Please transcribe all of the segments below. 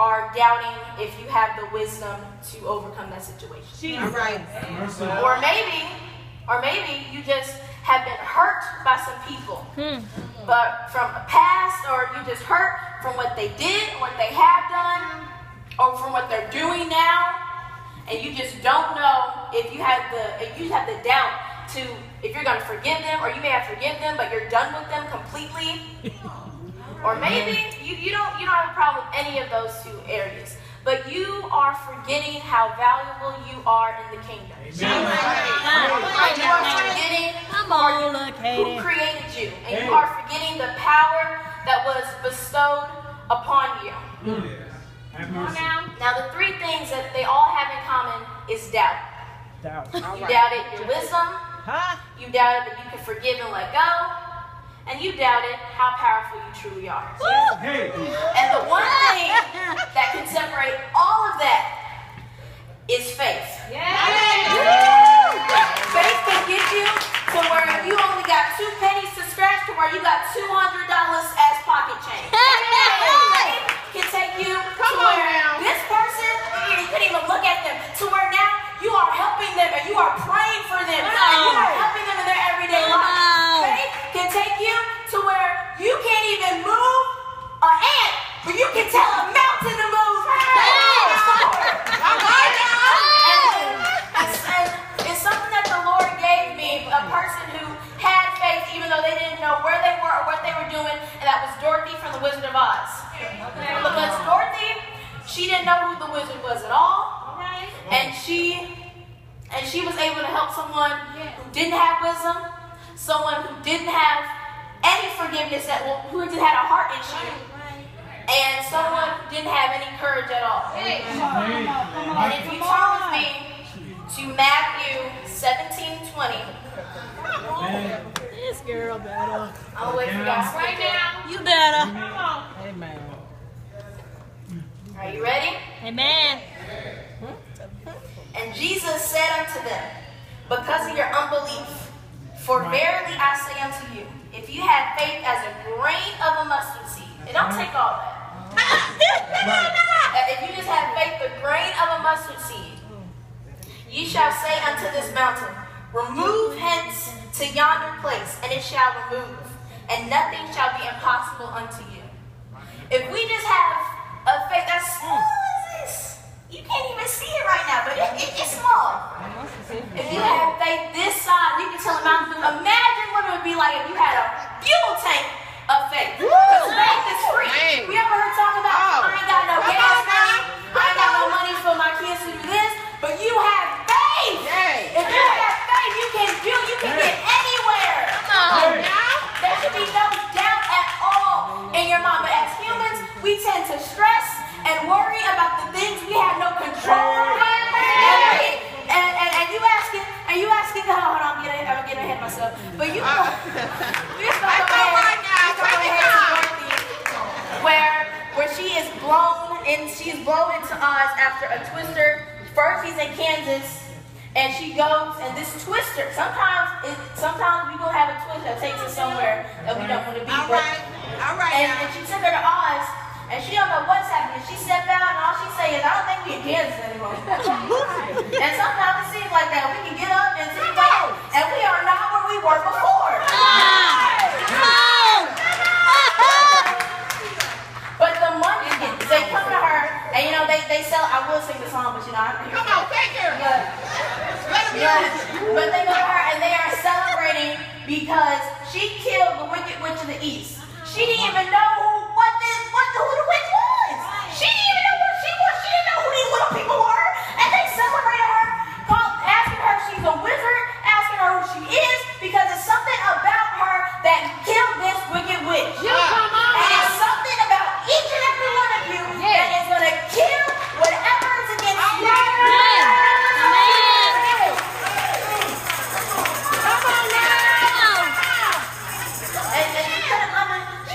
are doubting if you have the wisdom to overcome that situation. All right. Or maybe you just have been hurt by some people, but from a past, or you just hurt from what they did, what they have done, or from what they're doing now, and you just don't know if you have the doubt to if you're going to forgive them, or you may have forgiven them, but you're done with them completely. Or maybe you don't have a problem with any of those two areas, but you are forgetting how valuable you are in the kingdom. You are forgetting who created you, and you are forgetting the power that was bestowed upon you. Now, the three things that they all have in common is doubt. You doubted your wisdom. You doubted that you could forgive and let go. And you doubted how powerful you truly are. And the one thing that can separate all of that is faith. Faith can get you to where you only got 2 pennies to scratch to where you got $200 as pocket change. Faith can take you to where this person, you couldn't even look at them, to where now you are helping them and you are praying for them and you are helping them in their everyday life. Faith can take you to where you can't even move an ant, but you can tell a mountain to move. And it's something that the Lord gave me, a person who had faith even though they didn't know where they were or what they were doing, and that was Dorothy from The Wizard of Oz. Because Dorothy, she didn't know who the wizard was at all, and she was able to help someone who didn't have wisdom, someone who didn't have any forgiveness, who just had a heart issue, and someone who didn't have any courage at all. And if you turn with me to Matthew 17:20. This girl better. I'm gonna wait for you guys right now. You better. Come on. Amen. Are you ready? Amen. And Jesus said unto them, because of your unbelief, for verily I say unto you, if you have faith as a grain of a mustard seed, it don't take all that. If you just have faith, the grain of a mustard seed, ye shall say unto this mountain, remove hence to yonder place, and it shall remove, and nothing shall be impossible unto you. If we just have a faith that's small as this, you can't even see it right now, but it's small. If you have faith this size, you can tell a mountain. Imagine what it would be like if you had a fuel tank of faith. Because faith is free. We ever heard talk about, I ain't got no gas money, I ain't got no money for my kids to do this, but you have faith. If you have faith, you can get anywhere. There should be no doubt at all in your mind. But as humans, we tend to stress and worry about the things we have no control over. And you asking, hold on, I'm getting ahead of myself. But we're just going to go ahead to Dorothy, where she is she's blown into Oz after a twister. First he's in Kansas, and she goes, and this twister, sometimes we gonna have a twist that takes us somewhere that we don't want to be. All right. And she took her to Oz, and she don't know what's happening. She stepped out, and all she say is, I don't think we in Kansas anymore. And sometimes it seems like that. We can get up and see that, and we are not where we were before. But the munchkins, they come to her, and they sell. I will sing the song, but I don't hear. Come on, take her. But they go to her, and they are celebrating because she killed the wicked witch of the east. She didn't even know who the witch was. She didn't even know what she was. She didn't know who these little people were. And they celebrated her, asking her if she's a wizard, asking her who she is, because it's something about her that killed this wicked witch. And it's something about each and every one of you that is going to kill whatever is against you. And she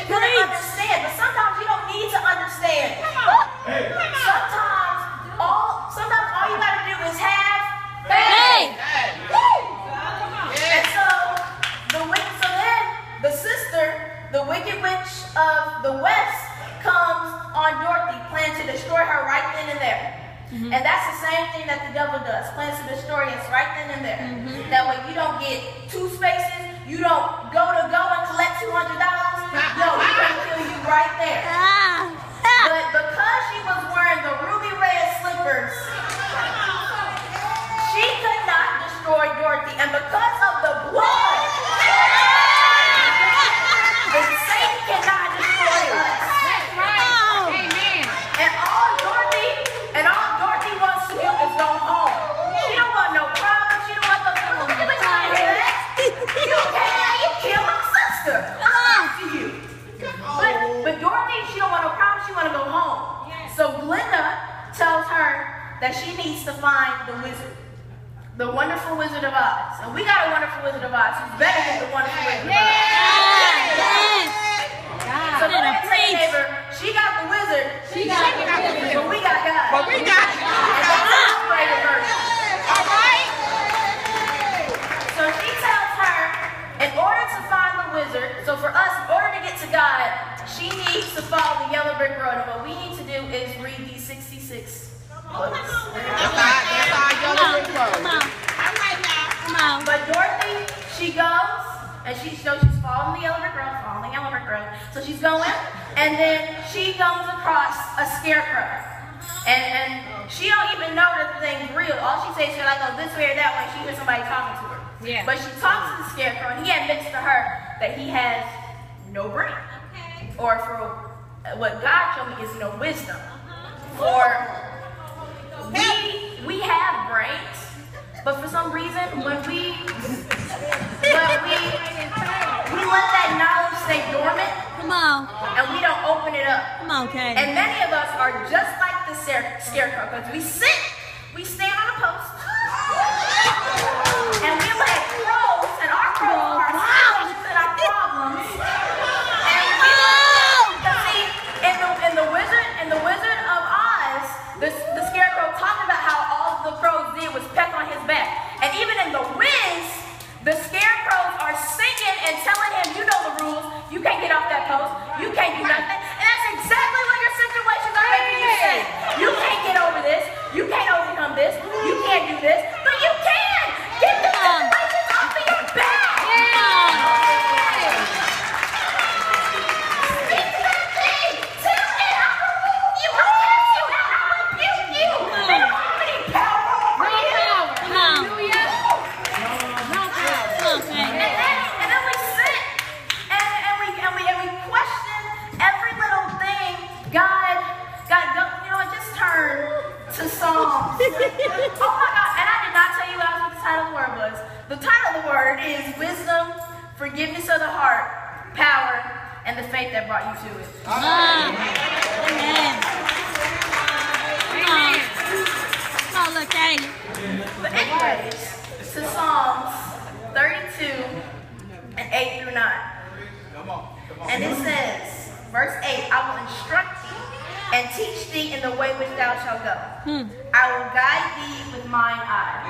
couldn't understand destroy her right then and there. And that's the same thing that the devil does. Plans to destroy us right then and there. That way you don't get 2 spaces. You don't go and collect $200. No, we're going to kill you right there. But because she was wearing the ruby red slippers, she could not destroy Dorothy. And because of the blood, Satan cannot destroy us. And all Dorothy wants to do is go home. She don't want no problems. She don't want no trouble. You can't kill my sister. To you. But Dorothy, she don't want no problems. She want to go home. So Glinda tells her that she needs to find the wizard. The wonderful Wizard of Oz. And we got a wonderful Wizard of Oz who's better than the wonderful Wizard of Oz. So go ahead and tell your neighbor, she got the wizard, but we got God. And that's the upgraded version. Alright? So she tells her, in order to find the wizard, so for us, in order to get to God, she needs to follow the yellow brick road. And what we need to do is read these 66 books. That's our yellow brick road. Come on. But Dorothy, she goes, and she's following the yellow brick road, So she's going, and then she comes across a scarecrow. And she don't even know that the thing's real. All she says, she's like, go this way or that way. She hears somebody talking to her. Yeah. But she talks to the scarecrow, and he admits to her that he has no brain. Or for what God showed me is no wisdom. For we have brains, but for some reason, when we let that knowledge stay dormant. Come on. And we don't open it up. Come on, Kay. And many of us are just like the scarecrow, because we stand on a post, and we let crows, and our crows are solutions and our problems. And we see, in the Wizard of Oz, the scarecrow talked about how all the crows did was peck on his back. And even in the Wiz, the scarecrows are singing and telling him, you know the rules. You can't get off that post. You can't do nothing. And that's exactly what your situations are making you say. You can't get over this. You can't overcome this. You can't do this. But you can. Get the situations off of your back. Speak to that thing. Tell it. I remove you. I cast you out. I rebuke you. They don't have any power over you. Come on. And then we sit and we question every little thing. God, just turn to Psalms. Oh my God! And I did not tell you guys what the title of the word was. The title of the word is wisdom, forgiveness of the heart, power, and the faith that brought you to it. Amen. Come on, look, Kay. But anyways, to Psalms 32 and 8 through 9. And it says, verse 8, I will instruct thee and teach thee in the way which thou shalt go. I will guide thee with mine eye.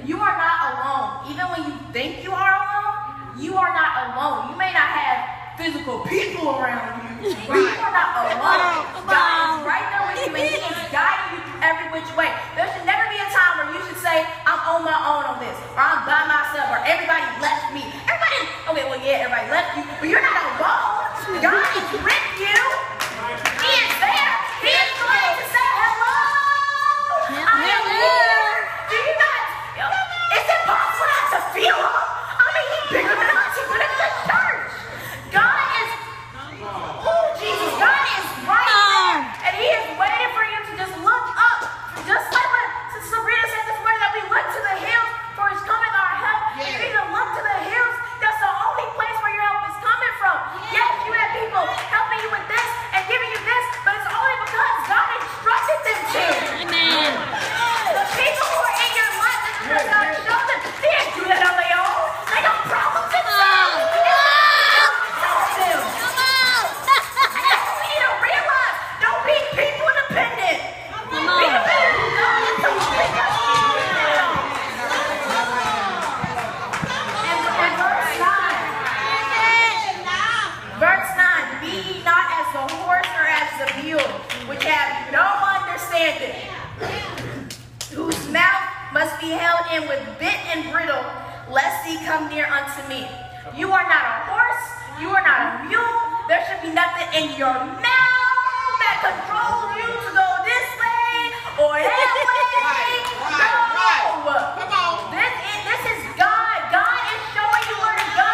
You are not alone. Even when you think you are alone, you are not alone. You may not have physical people around you, but you are not alone. God is right there with you, and He is guiding you through every which way. There should never be a time where you should say, I'm on my own on this, or I'm by myself, or everybody left me. Everybody left you, but you're not alone. God is with you. He is there. He is going to say, hello. I am here. Do you not? Is it possible not to feel Him? I mean, He's bigger than us. He's bigger than the church. God is, oh Jesus, God is right and with bit and bridle, lest he come near unto me. You are not a horse, you are not a mule. There should be nothing in your mouth that controls you to go this way or that way. Right. Come on. This is God. God is showing you where to go.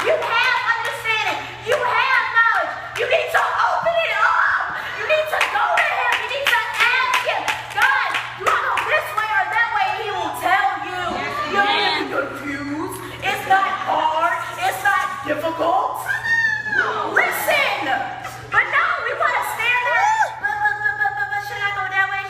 You have understanding. You have knowledge. You need to open it up. You need to go to him. You need to ask him, God, you want to go this way or that way? He will tell you. You don't need to be confused. It's not hard. It's not difficult. Listen. But no, we want to stand there. But should I go that way?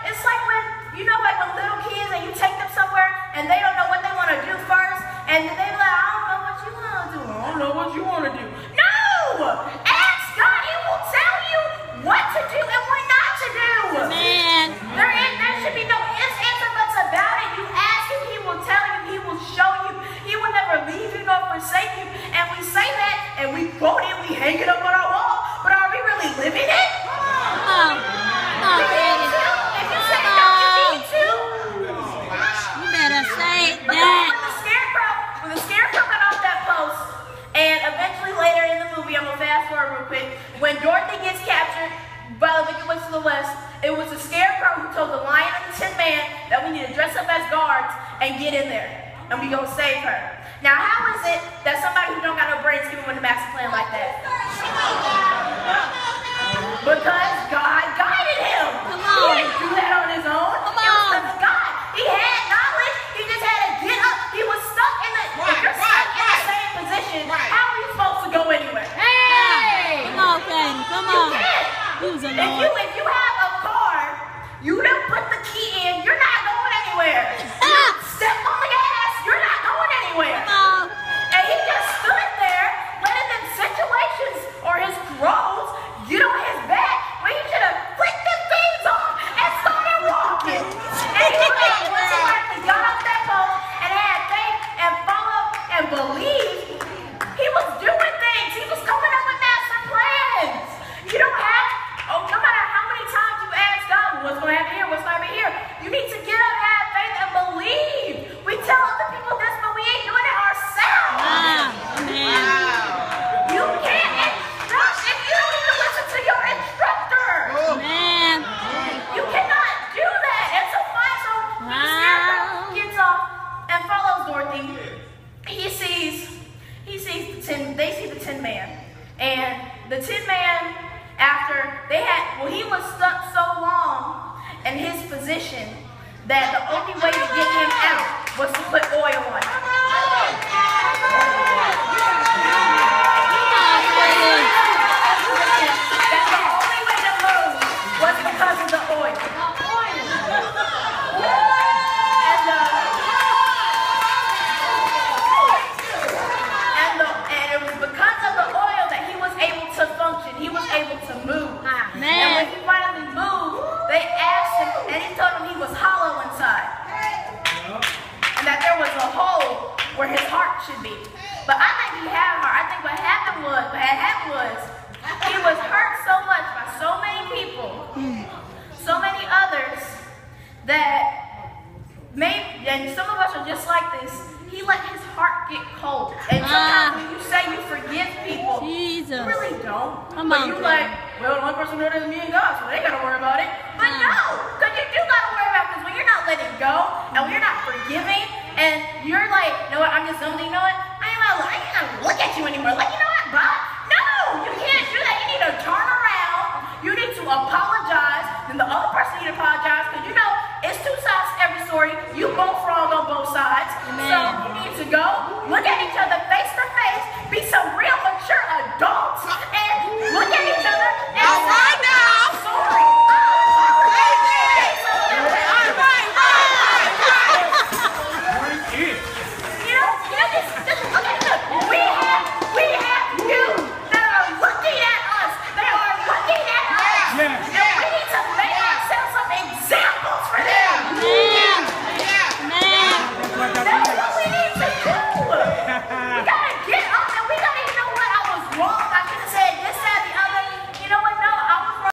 It's like when, you know, like when little kids and you take them somewhere and they don't know what they want to do first, and then they be like, I don't know what you want to do. I don't know what you want to do. No! Ask God. He will tell you what to do and what not to do. Man. There should be no ifs, ands, or buts about it. You ask him, he will tell you, he will show you. He will never leave you nor forsake you. And we say that and we quote it, we hang it up on our wall, but are we really living it? You better say that. When the scarecrow got off that post, and eventually later in the movie, I'm gonna fast forward real quick, when Dorothy gets captured by the Wicked Witch of the West, it was the scarecrow who told the Lion and the Tin Man that we need to dress up as guards and get in there, and we gonna save her. Now, how is it that somebody who don't got no brains can win a master plan like that? Because God guided him. Come He on. didn't do that on his own. Come It was on. because of God. He had knowledge. He just had to get up. He was stuck in the. If you're stuck in the same position, how are you supposed to go anywhere? Hey! Come on, Katie. Come You on. can't. Use a If Lord. you have a car, you don't put the key in. You're not going anywhere. Step on the gas. You're not going anywhere. Come on. And he just stood there, letting them situations or his crows get on his back when he should have flicked them things off and started walking. And he once he actually got off that post and had faith and followed and believed, he was doing things. He was coming up with master plans. You don't have, no matter how many times you ask God, what's going to happen here, what's going to happen here, you need to get up, have faith, and believe. We tell other people this, but we ain't doing it ourselves. Man. You can't instruct if you don't even listen to your instructor. Man. You cannot do that. And so when the scarecrow gets off and follows Dorothy, they see the Tin Man. And the Tin Man, he was stuck so long in his position that the only way to get him out was to put oil on him. That's the only way to move was because of the oil. And it was because of the oil that he was able to function. He was able to move. And when he finally moved, they asked him, and he told them he was hollow inside. And that there was a hole where his heart should be. But I think he had a heart. I think what happened was, he was hurt so much by so many people, so many others, that maybe, and some of us are just like this, he let his heart get cold. And sometimes when you say you forgive people, Jesus. you really don't. Come but on, you girl. like, well, the only person who knows is me and God, so they gotta worry about it. But no, because you do gotta worry about it, because when you're not letting go, and when you're not forgiving, and you're like, you know what, I'm just something, you know what, I ain't gonna look at you anymore. Like, you know what, but no, you can't do that. You need to turn around. You need to apologize. Then the other person need to apologize, because you know, it's two sides to every story. You both wrong on both sides. Amen. So you need to go,